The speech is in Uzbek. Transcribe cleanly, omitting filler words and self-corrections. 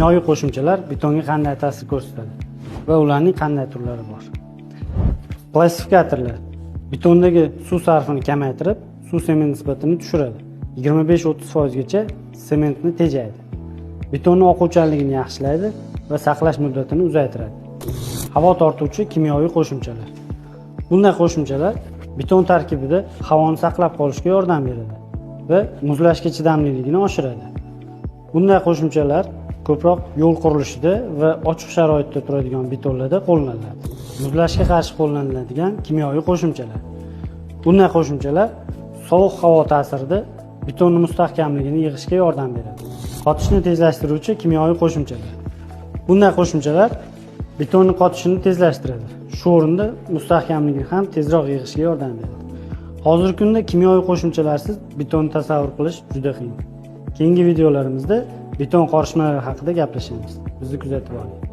Kimyoviy qo'shimchalar betonga qanday ta'sir ko'rsatadi va ularning qanday turlari bor? Klassifikatorlar betondagi suv sarfini kamaytirib, suv sement nisbatini tushiradi. 25-30% gacha sementni tejaydi. Betonning oquvchanligini yaxshilaydi va saqlash muddatini uzaytiradi. Havo tortuvchi kimyoviy qo'shimchalar. Bunday qo'shimchalar beton tarkibida havoni saqlab qolishga yordam beradi va muzlashga chidamliligini oshiradi. Bunday qo'shimchalar ko'proq yo'l qurilishida va ochiq sharoitda turadigan betonlarda qo'llaniladi. Muzlashga qarshi qo'llaniladigan kimyoviy qo'shimchalar. Bunday qo'shimchalar sovuq havo ta'sirida betonning mustahkamligini yig'ishga yordam beradi. Qotishni tezlashtiruvchi kimyoviy qo'shimchalar. Bunday qo'shimchalar betonning qotishini tezlashtiradi. Shu o'rinda mustahkamligini ham tezroq yig'ishga yordam beradi. Hozirgi kunda kimyoviy qo'shimchalarsiz betonni tasavvur qilish juda qiyin. Keyingi videolarimizda beton qorishmalari haqida gaplashamiz. Bizni kuzatib oling.